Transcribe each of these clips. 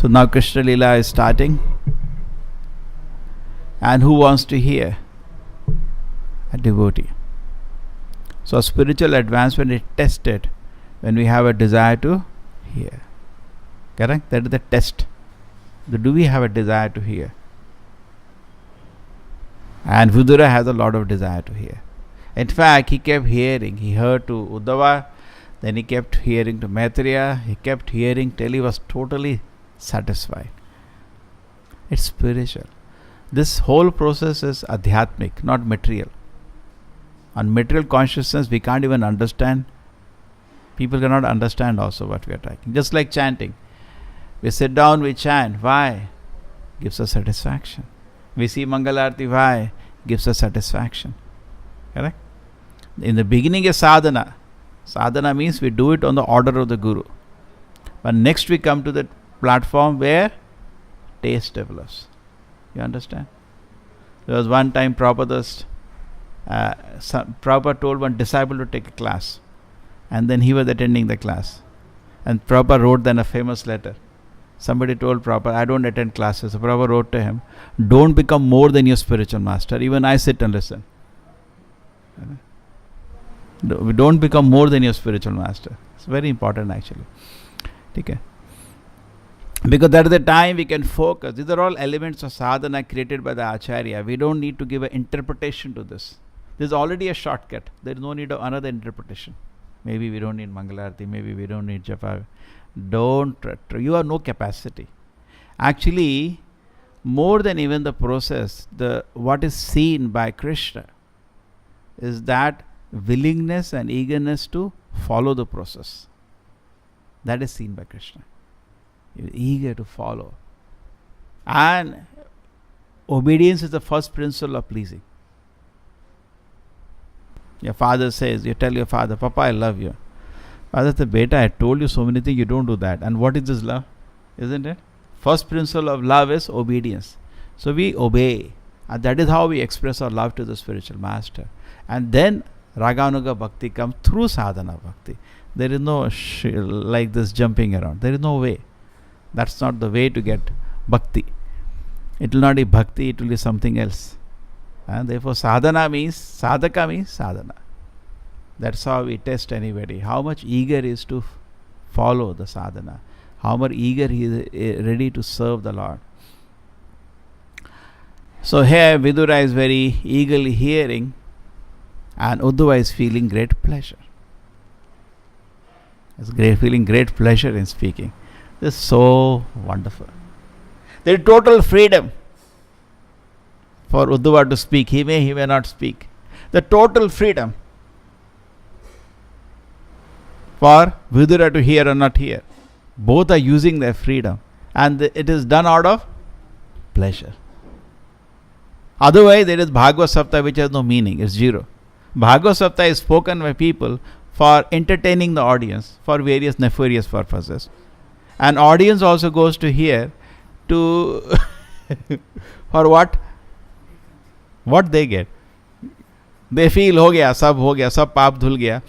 So now Krishna Lila is starting. And who wants to hear? A devotee. So spiritual advancement is tested when we have a desire to hear. Correct? That is the test. Do we have a desire to hear? And Vidura has a lot of desire to hear. In fact, he kept hearing. He heard to Uddhava, then he kept hearing to Maitreya, he kept hearing till he was totally satisfied. It's spiritual. This whole process is adhyatmic, not material. On material consciousness, we can't even understand. People cannot understand also what we are talking. Just like chanting. We sit down, we chant. Why? Gives us satisfaction. We see Mangalarti. Why? Gives us satisfaction. Correct? In the beginning is sadhana. Sadhana means we do it on the order of the Guru. But next we come to the platform where taste develops. You understand? There was one time Prabhupada told one disciple to take a class. And then he was attending the class. And Prabhupada wrote then a famous letter. Somebody told Prabhupada, I don't attend classes. So Prabhupada wrote to him, don't become more than your spiritual master. Even I sit and listen. Don't become more than your spiritual master. It's very important actually. Okay. Because that is the time we can focus. These are all elements of sadhana created by the Acharya. We don't need to give an interpretation to this. There's already a shortcut. There is no need of another interpretation. Maybe we don't need Mangalarti. Maybe we don't need Japa. You have no capacity. Actually, more than even the process, what is seen by Krishna is that willingness and eagerness to follow the process. That is seen by Krishna. You're eager to follow. And obedience is the first principle of pleasing. Your father says, you tell your father, Papa, I love you. Father says, Beta, I told you so many things, you don't do that. And what is this love? Isn't it? First principle of love is obedience. So we obey. And that is how we express our love to the spiritual master. And then Raganuga Bhakti comes through sadhana bhakti. There is no like this jumping around. There is no way. That's not the way to get bhakti. It will not be bhakti, it will be something else. And therefore sadhana means, sadhaka means sadhana. That's how we test anybody. How much eager is to follow the sadhana. How much eager he is ready to serve the Lord. So here Vidura is very eagerly hearing and Uddhava is feeling great pleasure. He's feeling great pleasure in speaking. This is so wonderful. There is total freedom for Uddhava to speak. He may not speak. The total freedom for Vidura to hear or not hear. Both are using their freedom. And it is done out of pleasure. Otherwise, there is Bhagavad Sapta which has no meaning. It's zero. Bhagavad Sapta is spoken by people for entertaining the audience for various nefarious purposes. And audience also goes to hear to for what? What they get. They feel ho gaya, sab paap dhul gaya.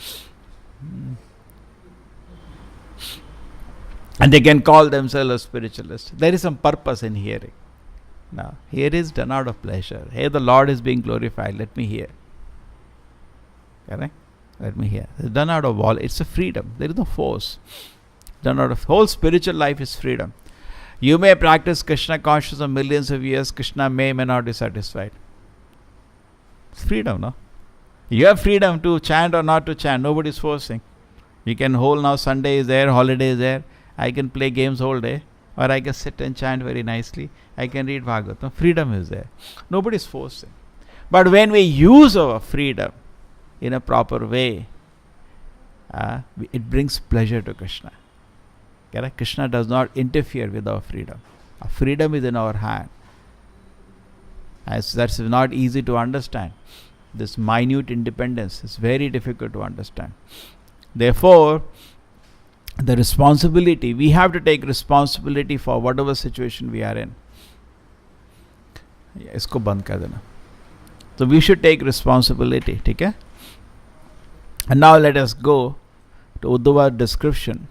And they can call themselves a spiritualist. There is some purpose in hearing. Now, here is done out of pleasure. Here the Lord is being glorified. Let me hear. Correct? Let me hear. It's done out of all. It's a freedom. There is no force. Done out of whole spiritual life is freedom. You may practice Krishna consciousness for millions of years. Krishna may not be satisfied. It's freedom, no? You have freedom to chant or not to chant. Nobody is forcing. You can hold now Sunday is there, holiday is there. I can play games all day. Or I can sit and chant very nicely. I can read Bhagavatam. Freedom is there. Nobody is forcing. But when we use our freedom in a proper way, it brings pleasure to Krishna. Correct? Krishna does not interfere with our freedom. Our freedom is in our hand. That's not easy to understand. This minute independence is very difficult to understand. Therefore, the responsibility, we have to take responsibility for whatever situation we are in. Isko band kar dena. So we should take responsibility. Okay? And now let us go to Uddhava's description.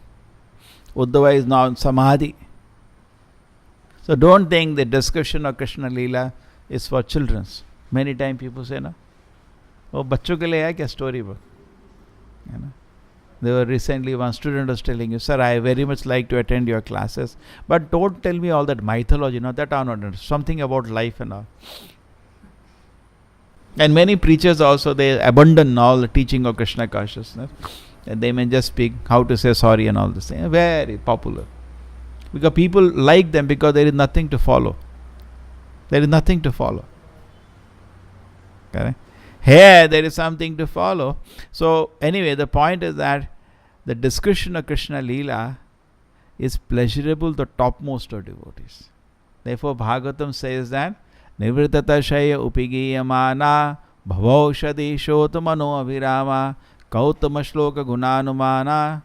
Uddhava is now in Samadhi. So don't think the discussion of Krishna Leela is for children. Many times people say, no, oh, बच्चों के लिए है क्या story book? You know? There were recently one student was telling you, sir, I very much like to attend your classes, but don't tell me all that mythology, that are not something about life and all. And many preachers also, they abandon all the teaching of Krishna consciousness, and they may just speak how to say sorry and all this thing. Very popular. Because people like them because there is nothing to follow. There is nothing to follow. Correct? Here there is something to follow. So anyway, the point is that the discussion of Krishna Leela is pleasurable to the topmost of devotees. Therefore Bhagavatam says that Nivritata Shaya Upigiyamana Bhavaushadishot Mano Abhirama Kautama Shloka Gunanumana.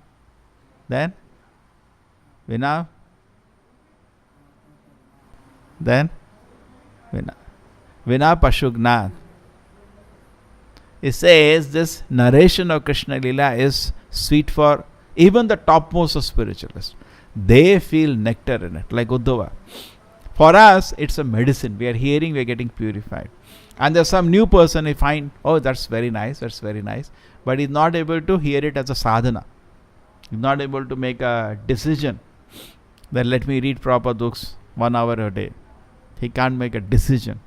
Then Vina Pashugnath. It says this narration of Krishna Leela is sweet for even the topmost of spiritualists. They feel nectar in it, like Uddhava. For us, it's a medicine. We are hearing, we are getting purified. And there's some new person, we find, oh, that's very nice. But he's not able to hear it as a sadhana. He's not able to make a decision that let me read proper books 1 hour a day. He can't make a decision.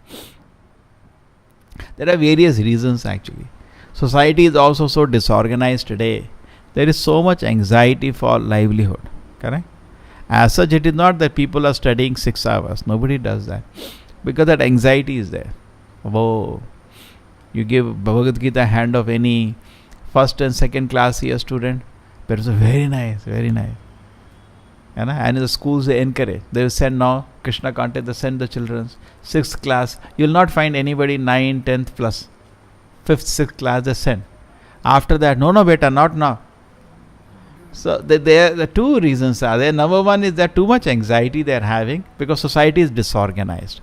There are various reasons actually. Society is also so disorganized today. There is so much anxiety for livelihood. Correct? As such, it is not that people are studying 6 hours. Nobody does that. Because that anxiety is there. Whoa. You give Bhagavad Gita hand of any first and second class year student. But it's very nice. And in the schools they encourage. They will send now Krishna content, they send the children 6th class. You will not find anybody 9, 10th plus 5th, 6th class they send. After that, no beta, not now. So the two reasons are there. Number one is that too much anxiety they are having because society is disorganized.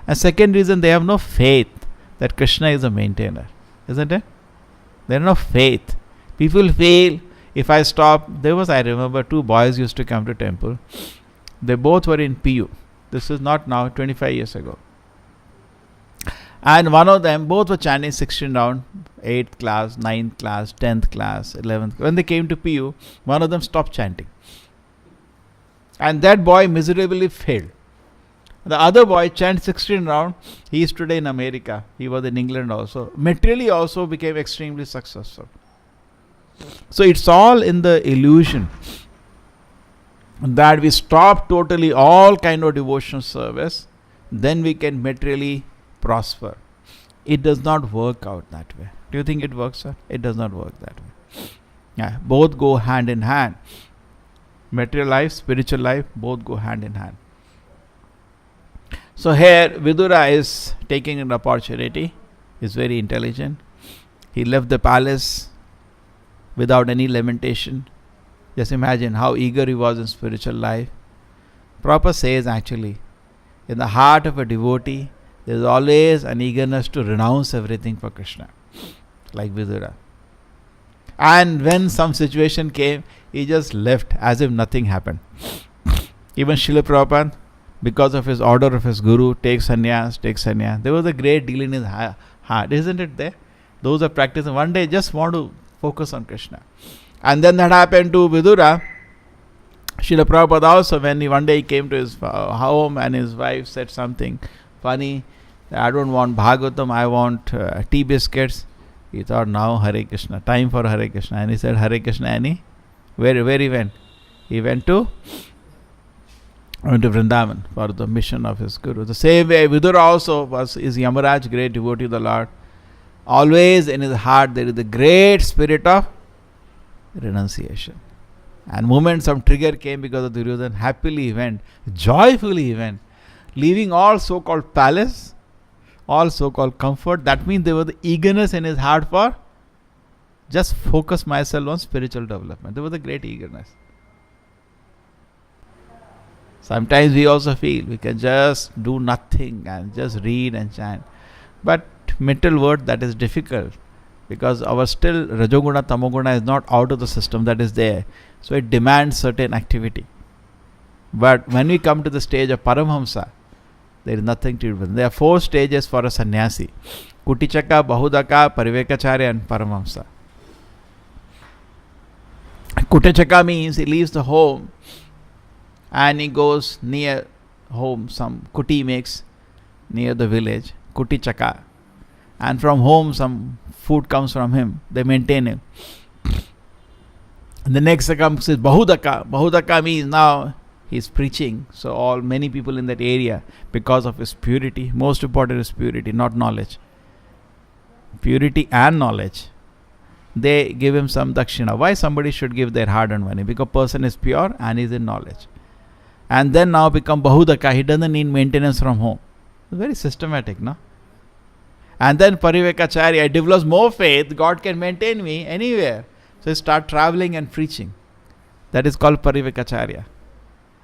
And second reason, they have no faith that Krishna is a maintainer. Isn't it? They have no faith. People feel, if I stop, I remember 2 boys used to come to temple. They both were in PU. This is not now, 25 years ago. And one of them, both were chanting 16 round, 8th class, 9th class, 10th class, 11th. When they came to PU, one of them stopped chanting. And that boy miserably failed. The other boy chanted 16 round. He is today in America. He was in England also. Materially also became extremely successful. So it's all in the illusion that we stop totally all kind of devotional service, then we can materially prosper. It does not work out that way. Do you think it works, sir? It does not work that way. Yeah, both go hand in hand. Material life, spiritual life, both go hand in hand. So here Vidura is taking an opportunity. He's very intelligent. He left the palace without any lamentation. Just imagine how eager he was in spiritual life. Prabhupada says actually, in the heart of a devotee, there is always an eagerness to renounce everything for Krishna, like Vidura. And when some situation came, he just left as if nothing happened. Even Srila Prabhupada, because of his order of his guru, take sannyas. There was a great deal in his heart, isn't it there? Those are practicing one day just want to focus on Krishna. And then that happened to Vidura. Srila Prabhupada also, when one day he came to his home and his wife said something funny, I don't want Bhagavatam, I want tea biscuits. He thought, now Hare Krishna, time for Hare Krishna. And he said, Hare Krishna, and where he went? He went to Vrindavan for the mission of his guru. The same way Vidura also is Yamaraj, great devotee of the Lord. Always in his heart there is the great spirit of renunciation. And moment some trigger came because of Duryodhana, happily he went, joyfully he went, leaving all so-called palace, all so-called comfort. That means there was the eagerness in his heart for just focus myself on spiritual development. There was a great eagerness. Sometimes we also feel we can just do nothing and just read and chant. But mental word, that is difficult because our still Rajoguna, Tamoguna is not out of the system, that is there. So it demands certain activity. But when we come to the stage of Paramhamsa, there is nothing to do. There are 4 stages for a sannyasi: Kutichaka, Bahudaka, Parivekacharya and Paramhamsa. Kutichaka means he leaves the home and he goes near home. Some kuti makes near the village, Kutichaka. And from home some food comes from him. They maintain him. And the next comes is Bahudaka. Bahudaka means now he is preaching. So many people in that area, because of his purity, most important is purity, not knowledge. Purity and knowledge. They give him some dakshina. Why somebody should give their hard-earned money? Because person is pure and is in knowledge. And then now become Bahudaka. He doesn't need maintenance from home. It's very systematic, no? And then Parivekacharya develops more faith. God can maintain me anywhere. So he start traveling and preaching. That is called Parivekacharya.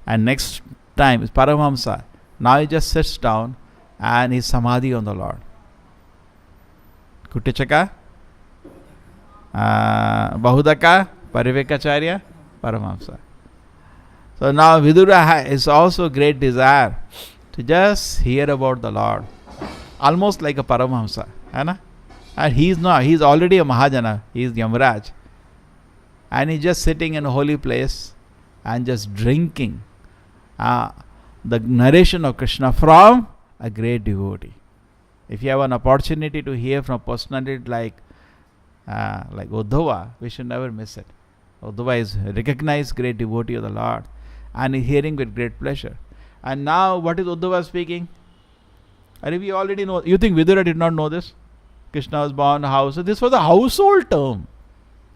And next time is Paramhamsa. Now he just sits down and he's samadhi on the Lord. Kutichaka, Bahudaka, Parivekacharya, Paramhamsa. So now Vidura is also great desire to just hear about the Lord. Almost like a Paramhamsa. And he's already a Mahajana. He is Yamaraj. And he's just sitting in a holy place and just drinking the narration of Krishna from a great devotee. If you have an opportunity to hear from a personality like Uddhava, we should never miss it. Uddhava is a recognized great devotee of the Lord and is hearing with great pleasure. And now what is Uddhava speaking? And we already know. You think Vidura did not know this? Krishna was born in a house. So this was a household term.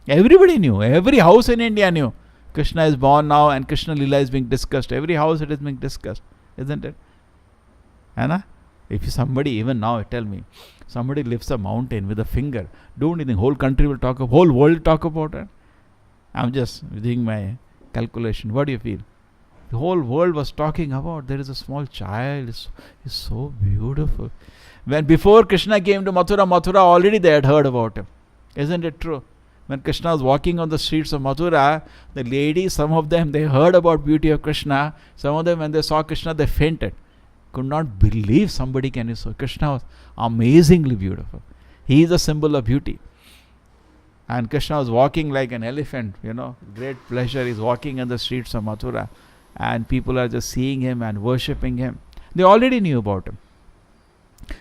Everybody knew. Every house in India knew. Krishna is born now and Krishna Lila is being discussed. Every house it is being discussed. Isn't it? Anna? If somebody, even now, tell me, somebody lifts a mountain with a finger, don't you think whole country will talk about, whole world talk about it? I'm just doing my calculation. What do you feel? The whole world was talking about, there is a small child, he's so beautiful. When before Krishna came to Mathura already they had heard about him. Isn't it true? When Krishna was walking on the streets of Mathura, the ladies, some of them, they heard about beauty of Krishna. Some of them, when they saw Krishna, they fainted. Could not believe somebody can be so. Krishna was amazingly beautiful. He is a symbol of beauty. And Krishna was walking like an elephant, great pleasure. He's walking on the streets of Mathura. And people are just seeing him and worshipping him. They already knew about him.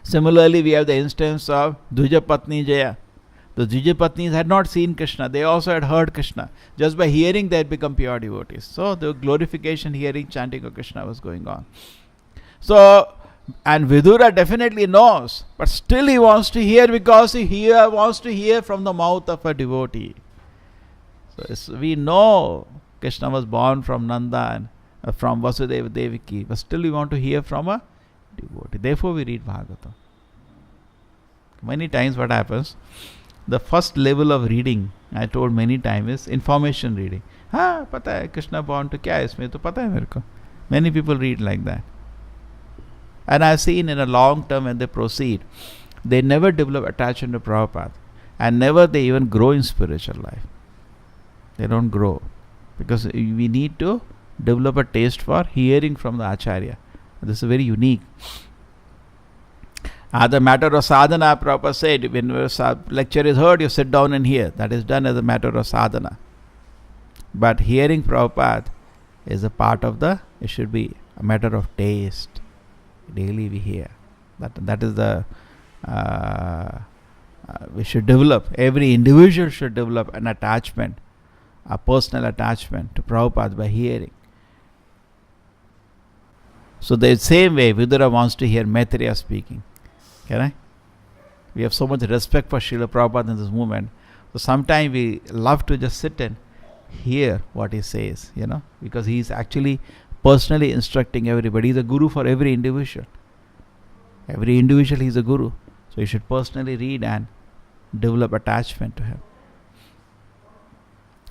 Similarly, we have the instance of Dvija Patni Jaya. The Dvija Patnis had not seen Krishna. They also had heard Krishna. Just by hearing, they had become pure devotees. So the glorification, hearing, chanting of Krishna was going on. So, and Vidura definitely knows, but still he wants to hear because he wants to hear from the mouth of a devotee. So we know Krishna was born from Nanda and from Vasudeva Devaki, but still we want to hear from a devotee. Therefore we read Bhagavatam. Many times what happens, the first level of reading, I told many times, is information reading. Pata hai Krishna born to kya hai isme, to pata hai mere ko. Many people read like that. And I've seen in a long term when they proceed, they never develop attachment to Prabhupada. And never they even grow in spiritual life. They don't grow. Because we need to develop a taste for hearing from the Acharya. This is very unique. As a matter of sadhana, Prabhupada said, when a lecture is heard, you sit down and hear. That is done as a matter of sadhana. But hearing Prabhupada is a part of it should be a matter of taste. Daily we hear. That is we should develop, every individual should develop an attachment, a personal attachment to Prabhupada by hearing. So the same way Vidura wants to hear Maitreya speaking. We have so much respect for Srila Prabhupada in this movement. So sometimes we love to just sit and hear what he says, because he is actually personally instructing everybody. He is a guru for every individual. Every individual he is a guru. So you should personally read and develop attachment to him.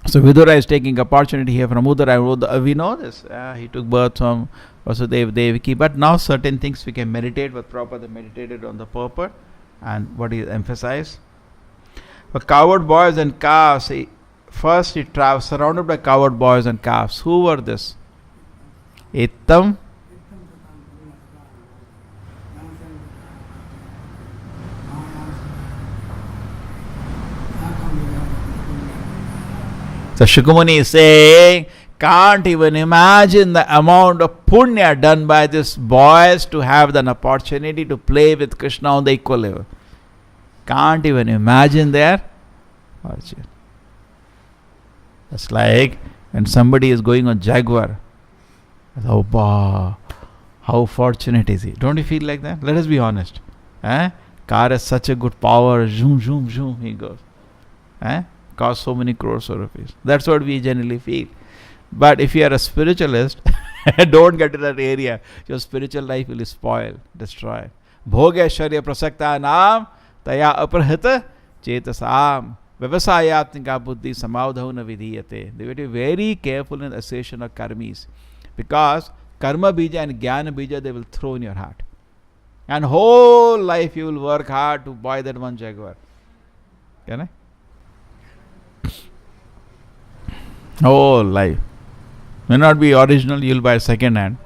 So Vidura is taking opportunity here from Uddhava. We know this. He took birth from Vasudeva Devaki. But now certain things we can meditate. But Prabhupada meditated on the purport. And what he emphasized. For coward boys and calves. First he travels surrounded by coward boys and calves. Who were this? Ittam. So Shukamuni is saying, can't even imagine the amount of punya done by these boys to have an opportunity to play with Krishna on the equal level. Can't even imagine their fortune. It's like when somebody is going on Jaguar. Oh, bah, how fortunate is he? Don't you feel like that? Let us be honest. Car has such a good power. Zoom, zoom, zoom, he goes. Costs so many crores of rupees. That's what we generally feel. But if you are a spiritualist, don't get to that area. Your spiritual life will be spoiled, destroyed. Bhogeshwarya prasakta naam taya aprahita chetasam vyavasayatmika buddhi samaudhauna vidhiyate. They have to be very careful in the association of karmis, because karma bija and jnana bija they will throw in your heart. And whole life you will work hard to buy that one Jaguar. Can I? Whole life. May not be original, you'll buy second hand.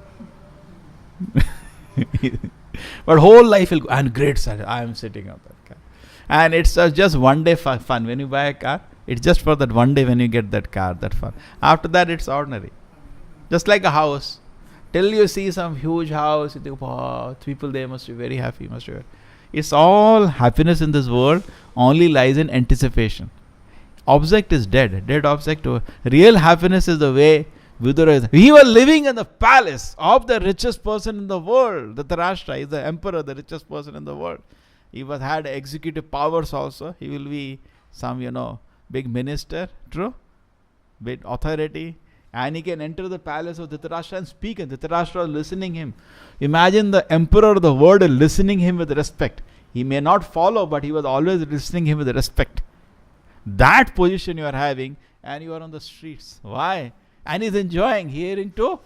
But whole life will go, and great sir, I am sitting on that car. And it's just one day fun. When you buy a car, it's just for that one day when you get that car, that fun. After that, it's ordinary. Just like a house. Till you see some huge house, you think, wow, people there must be very happy. It's all happiness in this world only lies in anticipation. Object is dead object. Real happiness is the way Vidura is. He was living in the palace of the richest person in the world. Dhritarashtra is the emperor, the richest person in the world. He had executive powers also. He will be some, big minister, true? Big authority. And he can enter the palace of Dhritarashtra and speak, and Dhritarashtra is listening him. Imagine the emperor of the world listening him with respect. He may not follow, but he was always listening him with respect. That position you are having, and you are on the streets. Why? And he's enjoying hearing to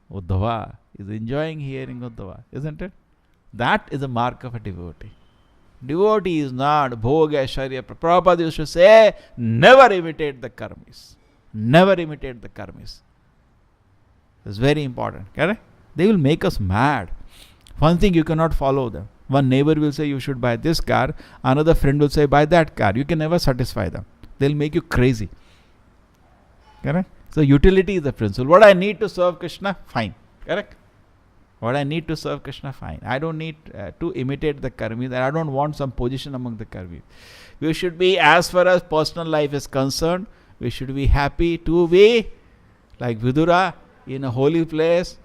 Uddhava. He's enjoying hearing Uddhava, isn't it? That is a mark of a devotee. Devotee is not Bhoga Aishwarya. Prabhupada used to say, never imitate the karmis. Never imitate the karmis. It's very important. Correct? They will make us mad. One thing, you cannot follow them. One neighbor will say you should buy this car. Another friend will say buy that car. You can never satisfy them. They'll make you crazy. Correct? So utility is the principle. What I need to serve Krishna, fine. Correct? What I need to serve Krishna, fine. I don't need to imitate the karmis, and I don't want some position among the karmis. We should be, as far as personal life is concerned, we should be happy to be like Vidura in a holy place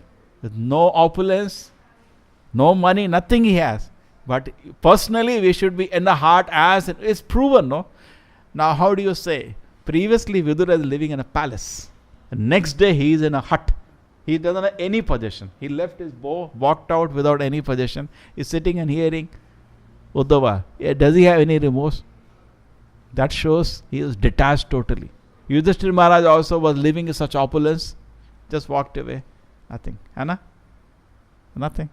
with no opulence, no money, nothing he has. But personally, we should be in the heart as it is proven, no? Now, how do you say? Previously, Vidura is living in a palace. The next day, he is in a hut. He doesn't have any possession. He left his bow, walked out without any possession. He's sitting and hearing Uddhava. Does he have any remorse? That shows he is detached totally. Yudhishthira Maharaj also was living in such opulence. Just walked away. Nothing. Anna? Nothing.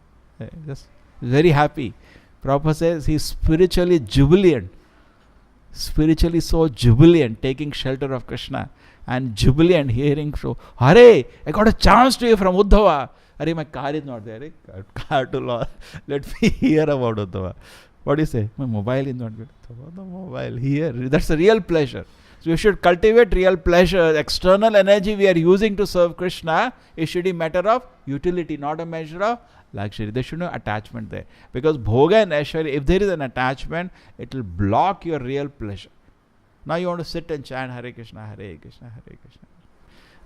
Just very happy. Prabhupada says he is spiritually jubilant. Spiritually so jubilant, taking shelter of Krishna. And jubilant hearing, so, Hare, I got a chance to hear from Uddhava. Hare, my car is not there. Car to law. Let me hear about Uddhava. What do you say? My mobile is not good. The mobile here. That's a real pleasure. So we should cultivate real pleasure. External energy we are using to serve Krishna, it should be a matter of utility, not a measure of luxury. There should be no attachment there. Because Bhoga and Aishwarya, if there is an attachment, it will block your real pleasure. Now you want to sit and chant Hare Krishna, Hare Krishna, Hare Krishna.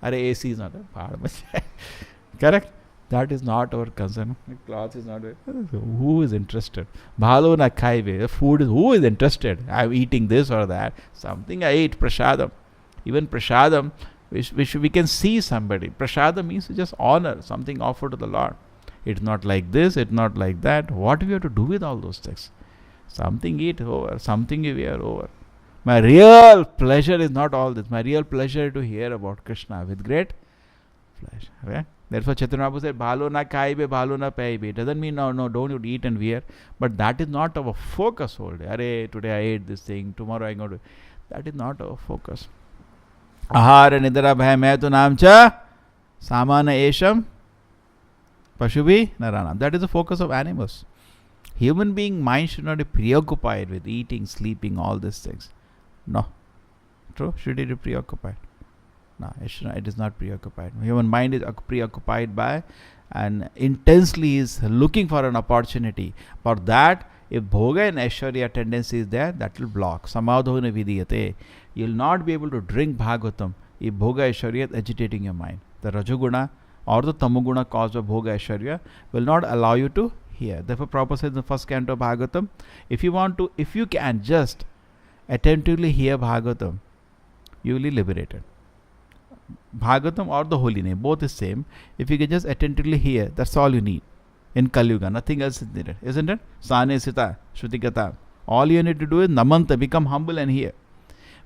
Hare AC is not a correct? That is not our concern. The cloth is not. Who is interested? Bhalo na khaive. Food is. Who is interested? I am eating this or that. Something I ate. Prasadam. Even prasadam, we can see somebody. Prasadam means just honor. Something offered to the Lord. It's not like this. It's not like that. What do we have to do with all those things? Something eat over. Something we wear over. My real pleasure is not all this. My real pleasure is to hear about Krishna with great pleasure. Okay? Therefore, Chaitanya Prabhu said, Bhalo na kaibe, bhalo na paibe. It doesn't mean, no, don't eat and wear. But that is not our focus whole day. Arey, today I ate this thing, tomorrow I go to... That is not our focus. Ahara nidra bhai mai tu naam cha samana esham Pashubhi Narana. That is the focus of animals. Human being mind should not be preoccupied with eating, sleeping, all these things. No. True? Should it be preoccupied? No, it is not preoccupied. Human mind is preoccupied by and intensely is looking for an opportunity. For that, if Bhoga and Aishwarya tendency is there, that will block. Samadhona vidiyate. You will not be able to drink Bhagavatam if Bhoga Aishwarya is agitating your mind. The Rajoguna or the Tamoguna caused by Bhoga Aishwarya will not allow you to hear. Therefore, Prabhupada says in the first canto of Bhagavatam, if you can just attentively hear Bhagavatam, you will be liberated. Bhagavatam or the holy name, both is same. If you can just attentively hear, that's all you need. In Kali Yuga, nothing else is needed, isn't it? Sane Sita, Shrutikata. All you need to do is Namanta, become humble and hear.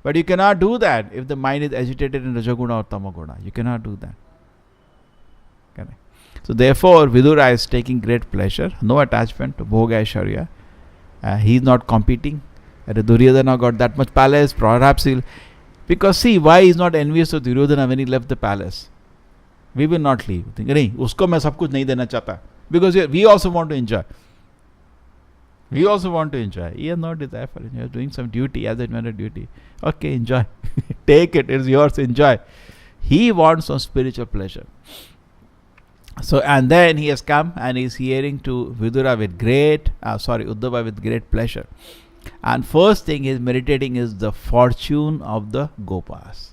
But you cannot do that if the mind is agitated in Rajaguna or Tamaguna. You cannot do that. Correct. So therefore, Vidura is taking great pleasure, no attachment to Bhoga Aishwarya. He is not competing. Duryodhana got that much palace, perhaps he'll. Because see, why he is not envious of Duryodhana when he left the palace? We will not leave. Think, nahi, usko main sab kuch nahi dena chahta. Because we also want to enjoy. We also want to enjoy. He has no desire for it. He is doing some duty as a matter of duty. Okay, enjoy. Take it. It's yours. Enjoy. He wants some spiritual pleasure. So, and then he has come and he is hearing to Vidura with Uddhava with great pleasure. And first thing he is meditating is the fortune of the Gopas.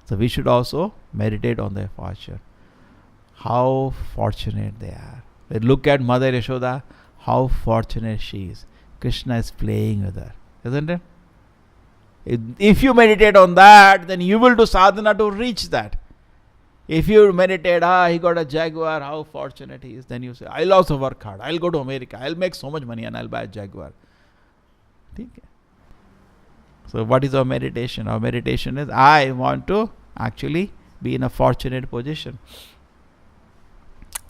So we should also meditate on their fortune. How fortunate they are. Look at Mother Yashoda, how fortunate she is. Krishna is playing with her, isn't it? If you meditate on that, then you will do sadhana to reach that. If you meditate, he got a Jaguar, how fortunate he is, then you say, I'll also work hard. I'll go to America. I'll make so much money and I'll buy a Jaguar. So what is our meditation? Our meditation is, I want to actually be in a fortunate position.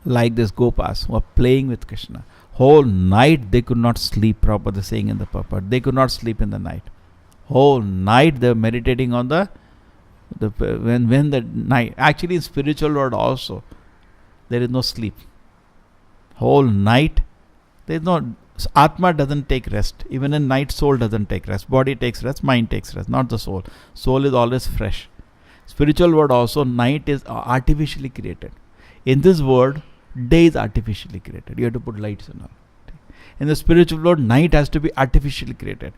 Like this Gopas who are playing with Krishna. Whole night they could not sleep, Prabhupada saying in the purport. They could not sleep in the night. Whole night they were meditating on when the night. Actually in spiritual world also, there is no sleep. Whole night, there is no. Atma doesn't take rest. Even in night, soul doesn't take rest. Body takes rest, mind takes rest, not the soul. Soul is always fresh. Spiritual world also, night is artificially created. In this world, day is artificially created. You have to put lights and all. In the spiritual world, night has to be artificially created.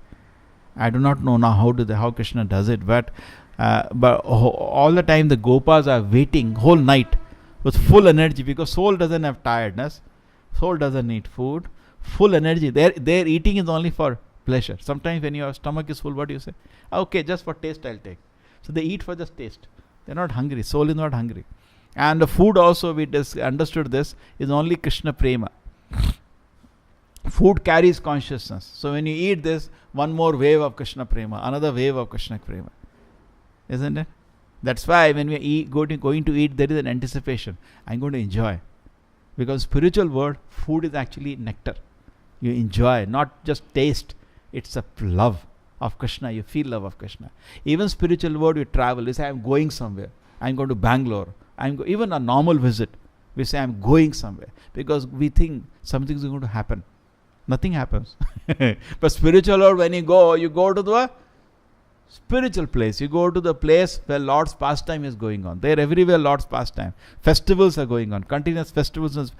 I do not know now how Krishna does it, but all the time the Gopas are waiting whole night with full energy, because soul doesn't have tiredness. Soul doesn't need food. Full energy. Their eating is only for pleasure. Sometimes when your stomach is full, what do you say? Okay, just for taste I'll take. So they eat for just taste. They're not hungry. Soul is not hungry. And the food also, we understood this, is only Krishna Prema. Food carries consciousness. So when you eat this, one more wave of Krishna Prema, another wave of Krishna Prema. Isn't it? That's why when we going to eat, there is an anticipation. I'm going to enjoy. Because spiritual world, food is actually nectar. You enjoy, not just taste. It's a love of Krishna. You feel love of Krishna. Even spiritual world, you travel. You say, I'm going somewhere. I'm going to Bangalore. Even a normal visit, we say, I'm going somewhere. Because we think something is going to happen. Nothing happens. But spiritual world, when you go to the spiritual place. You go to the place where Lord's pastime is going on. There everywhere Lord's pastime. Festivals are going on. Continuous festivals.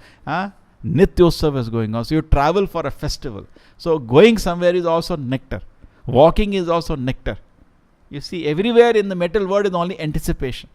Nityotsav is going on. So you travel for a festival. So going somewhere is also nectar. Walking is also nectar. You see, everywhere in the material world is only anticipation.